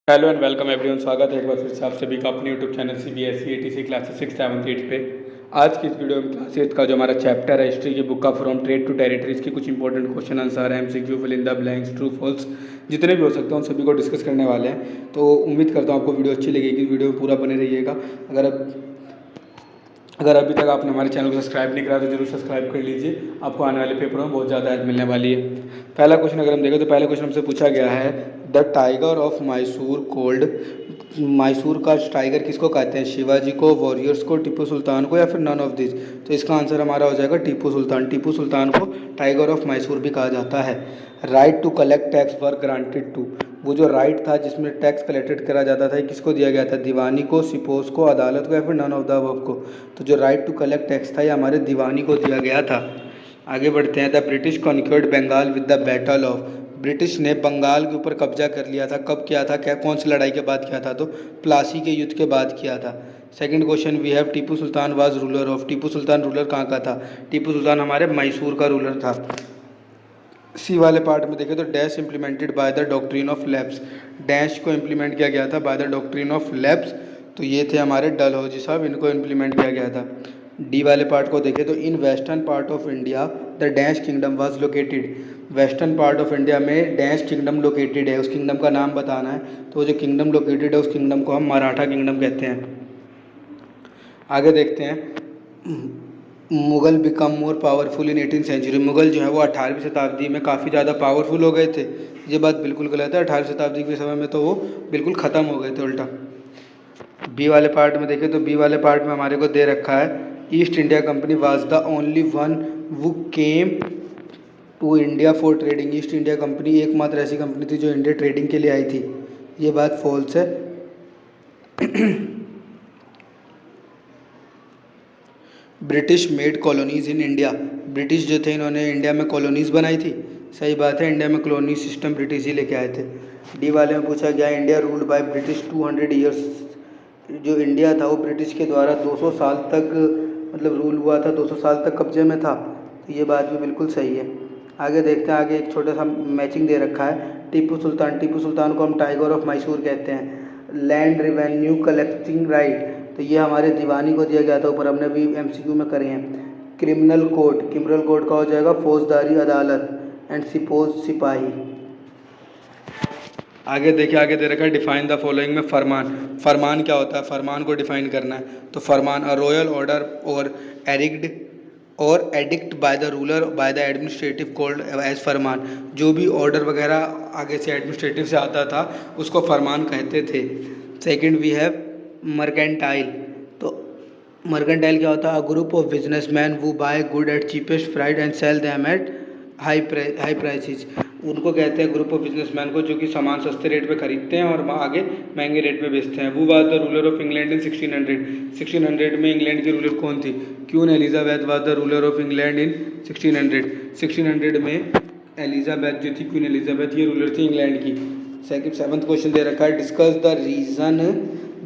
Hello and welcome everyone. स्वागत है एक बार फिर से आप सभी का अपने YouTube channel CBSE ATC classes 6, 7, 8 पे। आज की इस वीडियो में क्लास 8 का जो हमारा चैप्टर है हिस्ट्री की बुक का फ्रॉम ट्रेड टू टेरिटरीज की कुछ इंपॉर्टेंट क्वेश्चन आंसर है, MCQ, fill in the blanks, true false जितने भी हो सकते हैं उन सभी को डिस्कस करने वाले हैं। तो उम्मीद करता हूँ आपको वीडियो अच्छी लगेगी, वीडियो में पूरा बने रहिएगा। अगर अभी तक आपने हमारे चैनल को सब्सक्राइब नहीं करा तो जरूर सब्सक्राइब कर लीजिए, आपको आने वाले पेपरों में बहुत ज़्यादा हेल्प मिलने वाली है। पहला क्वेश्चन अगर हम देखें तो पहला क्वेश्चन हमसे पूछा गया है, the tiger of Mysore cold. Mysore का टाइगर किसको कहते हैं? शिवाजी को, वॉरियर्स को, टीपू सुल्तान को, या फिर नन ऑफ दिस। तो इसका आंसर हमारा हो जाएगा टीपू सुल्तान। टीपू सुल्तान को टाइगर ऑफ मैसूर भी कहा जाता है। Right to collect tax were granted to. वो जो राइट था जिसमें टैक्स कलेक्टेड करा जाता था किसको दिया गया था? दीवानी को, सिपोस को, अदालत को, या फिर नन ऑफ द अबव को। तो जो राइट टू कलेक्ट टैक्स था ये हमारे दीवानी को दिया गया था। आगे बढ़ते हैं। The British conquered Bengal with the battle of. British ने बंगाल के ऊपर कब्जा कर लिया था। कब किया था? क्या कौन सी लड़ाई के बाद किया था? तो प्लासी के युद्ध के बाद किया था। Second question, we have Tipu Sultan was ruler of. Tipu Sultan ruler कहाँ का था? टीपू सुल्तान हमारे मैसूर का रूलर था। सी वाले पार्ट में देखें तो dash implemented by the doctrine of labs. Dash को इम्प्लीमेंट किया गया था by the doctrine of labs. तो ये थे हमारे डलहौजी साहब, इनको इम्प्लीमेंट किया गया था। डी वाले पार्ट को देखें तो in western part of India the dash kingdom was located. Western part of India में डैश किंगडम लोकेटेड है, उस किंगडम का नाम बताना है। तो जो किंगडम लोकेटेड है उस किंगडम को हम मराठा किंगडम कहते हैं। आगे देखते हैं। Mughal become more powerful in 18th century. Mughal जो है वो 18वीं शताब्दी में काफ़ी ज़्यादा पावरफुल हो गए थे। ये बात बिल्कुल गलत है। 18वीं शताब्दी के समय में तो वो बिल्कुल ख़त्म हो गए थे उल्टा। बी वाले पार्ट में देखें तो बी वाले पार्ट में हमारे को दे रखा है, East India company was the only one who came to India for trading. East India Company एकमात्र ऐसी कंपनी थी जो इंडिया ट्रेडिंग के लिए आई थी। ये बात फॉल्स है। British made colonies in India. British जो थे इन्होंने इंडिया में कॉलोनीज़ बनाई थी। सही बात है, इंडिया में कॉलोनी सिस्टम ब्रिटिश ही लेके आए थे। डी वाले में पूछा गया, India ruled by British 200 years. जो इंडिया था वो ब्रिटिश के द्वारा 200 साल तक मतलब रूल हुआ था, 200 साल तक कब्जे में था। तो ये बात भी बिल्कुल सही है। आगे देखते हैं। आगे एक छोटा सा मैचिंग दे रखा है। टीपू सुल्तान। टीपू सुल्तान को हम टाइगर ऑफ मैसूर कहते हैं। लैंड रिवेन्यू कलेक्टिंग राइट, तो ये हमारे दीवानी को दिया गया था। ऊपर हमने भी MCQ में करे हैं। Criminal code. क्रिमिनल कोड का हो जाएगा फौजदारी अदालत। एंड सिपोज सिपाही। आगे देखिए, आगे दे रखा है डिफाइन द फॉलोइंग में फरमान। फरमान क्या होता है? फरमान को डिफाइन करना है। तो farman a royal order or edict by the ruler by the administrative called as farman. जो भी ऑर्डर वगैरह आगे से एडमिनिस्ट्रेटिव से आता था उसको फरमान कहते थे। Second we have mercantile. तो मर्केंटाइल क्या होता है? अ ग्रुप ऑफ बिजनेसमैन वो buy good at cheapest price and sell them at high prices. उनको कहते हैं ग्रुप ऑफ बिजनेसमैन को जो कि सामान सस्ते रेट पे खरीदते हैं और आगे महंगे रेट पे बेचते हैं। वो was the ruler of England in 1600। 1600 में इंग्लैंड की रूलर कौन थी? Queen Elizabeth was the ruler of England in 1600। 1600 में एलिजाबेथ जो थी, क्वीन एलिजाबेथ, ये रूलर थी इंग्लैंड की। सेवंथ क्वेश्चन दे रखा है, discuss the reason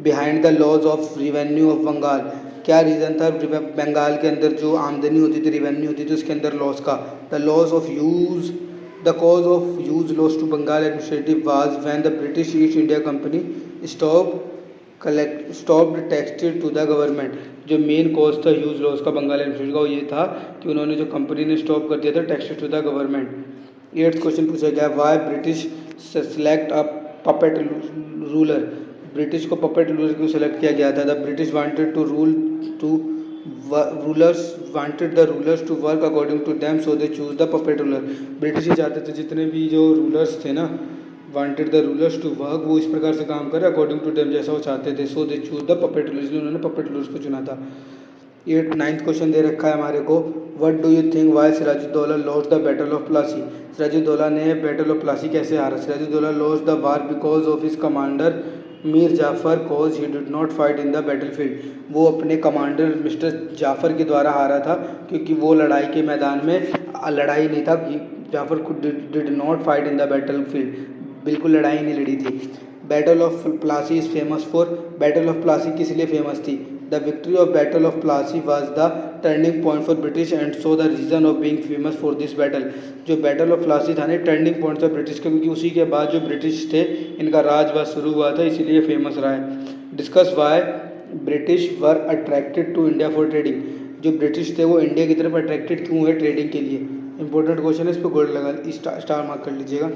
behind the laws of revenue of Bengal. क्या रीज़न था बंगाल के अंदर जो आमदनी होती थी, रिवेन्यू होती थी, उसके अंदर लॉस का? The loss of use the cause of use loss to Bengal administrative was when the British East India company stopped taxed to the government. जो मेन कॉज था यूज लॉस का बंगाल एडमिनिस्ट्रेटिव का वो ये था कि उन्होंने जो कंपनी ने स्टॉप कर दिया था taxed to the government. 8th question पूछा गया, why British select a puppet ruler. British को पपेट रूलर क्यों सेलेक्ट किया गया था? The British wanted to wanted the rulers to work according to them so they choose the puppet ruler. British ही चाहते थे जितने भी जो रूलर्स थे ना, wanted the rulers to work, वो इस प्रकार से काम करे अकॉर्डिंग टू देम, जैसा वो चाहते थे। So they choose the puppet ruler, इसलिए उन्होंने पपेट रूलर्स को चुना था। 9th क्वेश्चन दे रखा है हमारे को, what do you think why Sirajuddaula lost the battle of Plassey. Sirajuddaula ने बैटल ऑफ प्लासी कैसे हारा? Sirajuddaula lost the war because of his commander Mir Jafar cause he did not fight in the battlefield. वो अपने कमांडर मिस्टर जाफ़र के द्वारा हारा था क्योंकि वो लड़ाई के मैदान में लड़ाई नहीं था। Jafar did not fight in the battlefield, बिल्कुल लड़ाई नहीं लड़ी थी। Battle of Plassey is famous for. Battle of Plassey किस लिए फेमस थी? The victory of battle of Plassey was the turning point for British and so the reason of being famous for this battle. जो battle of Plassey था ना, turning point था British का, क्योंकि उसी के बाद जो ब्रिटिश थे इनका राजवास शुरू हुआ था, इसीलिए फेमस रहा है। Discuss why British were attracted to India for trading. जो ब्रिटिश थे वो इंडिया की तरफ अट्रैक्टेड क्यों है ट्रेडिंग के लिए। इंपॉर्टेंट क्वेश्चन है, इस पर गोल्ड लगा स्टार मार्क कर लीजिएगा।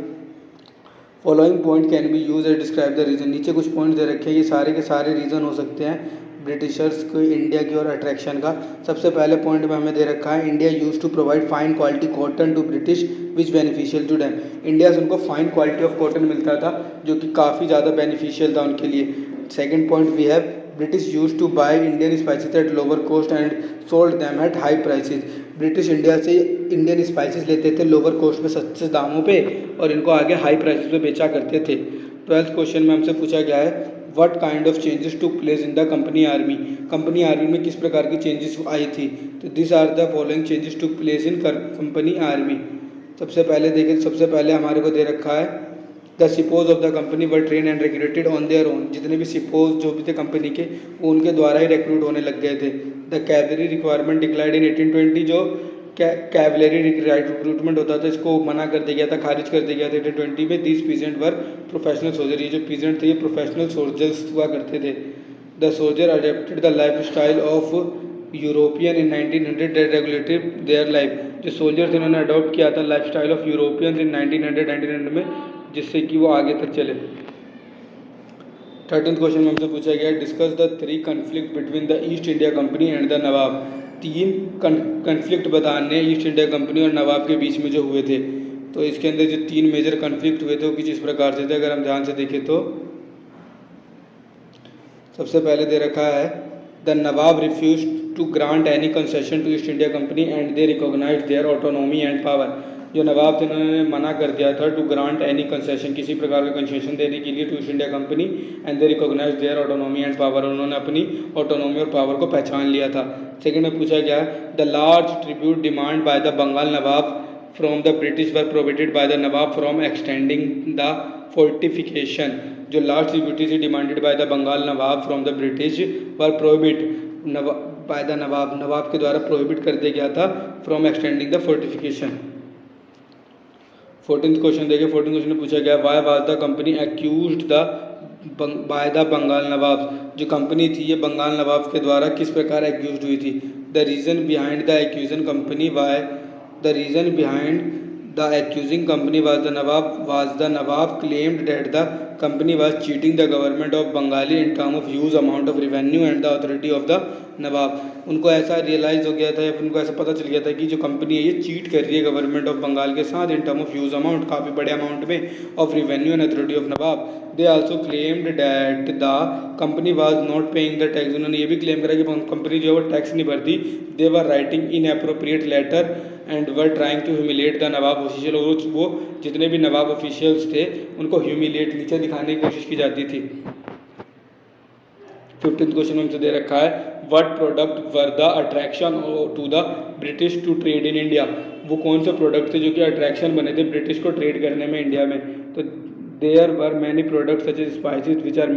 Following point can be use and describe the reason. नीचे कुछ पॉइंट दे रखे हैं, ये सारे के सारे रीज़न हो सकते हैं ब्रिटिशर्स को इंडिया की ओर अट्रैक्शन का। सबसे पहले पॉइंट में हमें दे रखा है, India use to provide fine quality cotton to British which beneficial to them. India से उनको फाइन क्वालिटी ऑफ कॉटन मिलता था जो कि काफ़ी ज़्यादा बेनिफिशियल था उनके लिए। Second point we have, British use to buy Indian spices at lower cost and sold them at high prices. British India से इंडियन स्पाइसेस लेते थे लोअर कॉस्ट पे, सस्ते दामों पे, और इनको आगे हाई प्राइसेस पे बेचा करते थे। 12th क्वेश्चन में हमसे पूछा गया है, what kind of changes took place in the company army. Company army में किस प्रकार की चेंजेस आई थी। तो this are the following changes took place in company army. सबसे पहले हमारे को दे रखा है, the sepoys of the company were train and recruited on their own. जितने भी सिपोज जो भी थे कंपनी के, वो उनके द्वारा ही रिक्रूट होने लग गए थे। द कैवलरी रिक्वायरमेंट डिक्लाइड इन 1820। जो कैवलरी रिक्रूटमेंट होता था इसको मना कर दिया गया था, खारिज कर दिया गया था 1820 में। This peasant were professional soldier. ये जो पीजेंट थे ये प्रोफेशनल सोल्जर्स हुआ करते थे। The soldier adapted the life style of European in 1900 that regulated their life. जो सोल्जर थे उन्होंने अडॉप्ट किया था लाइफ स्टाइल ऑफ यूरोपियंस इन 1900 में, जिससे कि वो आगे तक चले। 13th क्वेश्चन में हमसे पूछा गया, discuss the 3 conflict between the East India company and the Nawab. 3 conflict बताने ईस्ट इंडिया कंपनी और नवाब के बीच में जो हुए थे। तो इसके अंदर जो 3 मेजर कन्फ्लिक्ट हुए थे वो किस प्रकार से थे, अगर हम ध्यान से देखें तो सबसे पहले दे रखा है, the nawab refuse to grant any concession to East India company and they recognize their autonomy and power. जो नवाब थे उन्होंने मना कर दिया था टू ग्रांट एनी कंसेशन, किसी प्रकार का कंसेशन देने के लिए to East India company, and they recognize their autonomy and power. उन्होंने अपनी ऑटोनॉमी और पावर को पहचान लिया था। सेकंड में पूछा गया, the large tribute demand by the Bengal nawab from the British were prohibited by the nawab from extending the fortification. जो large tributary demanded by the Bengal nawab from the British were prohibit by the nawab के द्वारा प्रोहिबिट कर दिया गया था from extending the fortification. 14th question देखिए, 14th question में पूछा गया, why was the company accused by the Bengal nawab. जो कंपनी थी ये बंगाल नवाब के द्वारा किस प्रकार एक्यूज्ड हुई थी। The reason behind the accusation company why the reason behind the accusing company was the nawab claimed that the company was cheating the government of Bengali in term of huge amount of revenue and the authority of the nawab. उनको ऐसा realise हो गया था या फिर उनको ऐसा पता चल गया था कि जो कंपनी है ये चीट कर रही है गवर्नमेंट ऑफ बंगाल के साथ इन टर्म ऑफ ह्यूज अमाउंट, काफ़ी बड़े अमाउंट में, of revenue and authority of Nawab. They also claimed that the company was not paying the tax. उन्होंने ये भी क्लेम करा कि कंपनी जो है वो टैक्स नहीं भरती। They were writing in appropriate letter and were trying to humiliate the nawab official. वो जितने भी नवाब ऑफिशियल्स थे उनको ह्यूमिलेट, नीचे दिखाने की कोशिश की जाती थी। 15th क्वेश्चन में हमसे दे रखा है, what product were the attraction to the British to trade in India. वो कौन से प्रोडक्ट थे जो कि अट्रैक्शन बने थे ब्रिटिश को ट्रेड करने में इंडिया में। तो there were many products such as spices which are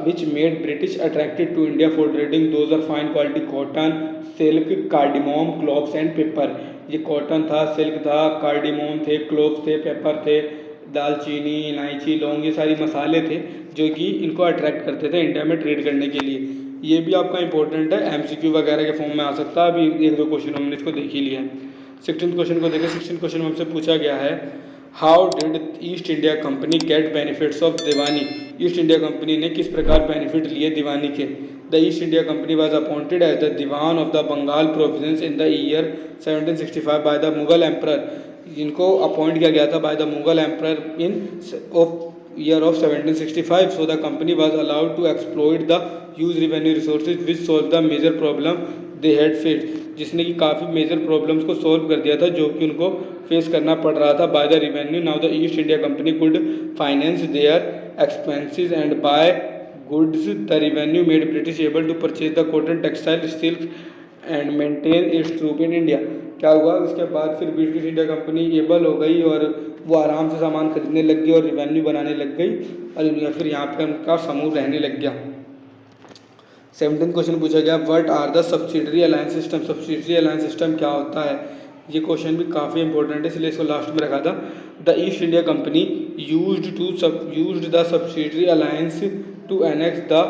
which made British attracted to India for trading. Those are fine quality cotton, silk, cardamom, cloves and pepper. ये cotton था, silk था, कार्डिमोम थे, cloves थे, paper थे, दालचीनी, इलायची, लौंग, ये सारी मसाले थे जो कि इनको अट्रैक्ट करते थे इंडिया में ट्रेड करने के लिए। ये भी आपका इंपॉर्टेंट है, एमसीक्यू वगैरह के फॉर्म में आ सकता है। अभी 1-2 क्वेश्चन हमने इसको देख ही लिया है। 16th क्वेश्चन को देखें। 16th क्वेश्चन में हमसे पूछा गया है, how did East India company get benefits of diwani. East India company ने किस प्रकार बेनिफिट लिए दीवानी के। The East India company was appointed as the diwan of the Bengal province in the year 1765 by the Mughal emperor. जिनको अपॉइंट किया गया था by the Mughal emperor in year of 1765। So the company was allowed to exploit the huge revenue resources which solve the major problem they had faced. जिसने कि काफ़ी major problems को solve कर दिया था जो कि उनको फेस करना पड़ रहा था by the revenue. Now the East India company could finance their expenses and buy goods. The revenue made British able to purchase the cotton, textile, silk and maintain its troop in India. क्या हुआ उसके बाद फिर British India company able हो गई और वो आराम से सामान खरीदने लग गई और रेवेन्यू बनाने लग गई और फिर यहाँ पे उनका समूह रहने लग गया। 17 क्वेश्चन पूछा गया, what are the subsidiary alliance system. Subsidiary alliance system क्या होता है, ये क्वेश्चन भी काफ़ी इंपॉर्टेंट है, इसलिए इसको लास्ट में रखा था। The East India company used the subsidiary alliance to annex the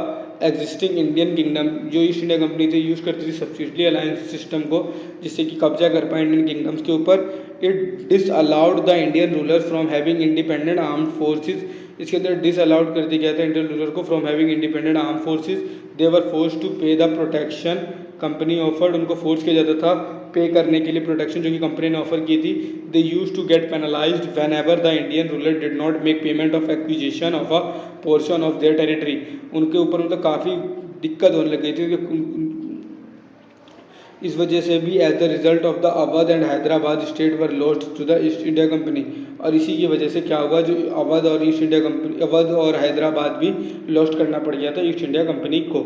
existing Indian kingdom. जो ईस्ट इंडिया कंपनी थी यूज़ करती थी सब्सिडरी अलायंस सिस्टम को, जिससे कि कब्जा कर पाए इंडियन किंगडम्स के ऊपर। It disallowed the Indian ruler from having independent armed forces. इसके अंदर डिस अलाउड कर दिया गया था इंडियन रूलर को from having independent arm forces. They were force to pay the protection company offered. उनको फोर्स किया जाता था पे करने के लिए प्रोटेक्शन जो कि कंपनी ने ऑफर की थी। They use to get penalised whenever the Indian ruler did not make payment of acquisition of a portion of their territory. उनके ऊपर मतलब काफ़ी दिक्कत होने लग गई थी। इस वजह से भी as the result of the Awadh and Hyderabad state were lost to the East India company. और इसी की वजह से क्या हुआ, जो अवध और ईस्ट इंडिया कंपनी, अवध और हैदराबाद भी लॉस्ट करना पड़ गया था ईस्ट इंडिया कंपनी को।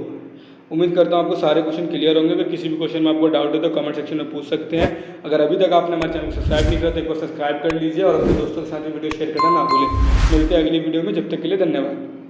उम्मीद करता हूँ आपको सारे क्वेश्चन क्लियर होंगे। अगर किसी भी क्वेश्चन में आपको डाउट है तो कमेंट सेक्शन में पूछ सकते हैं। अगर अभी तक आपने हमारे चैनल को सब्सक्राइब नहीं किया तो एक बार सब्सक्राइब कर लीजिए और अपने दोस्तों के साथ भी वीडियो शेयर करना ना भूलें। मिलते हैं अगली वीडियो में, जब तक के लिए धन्यवाद।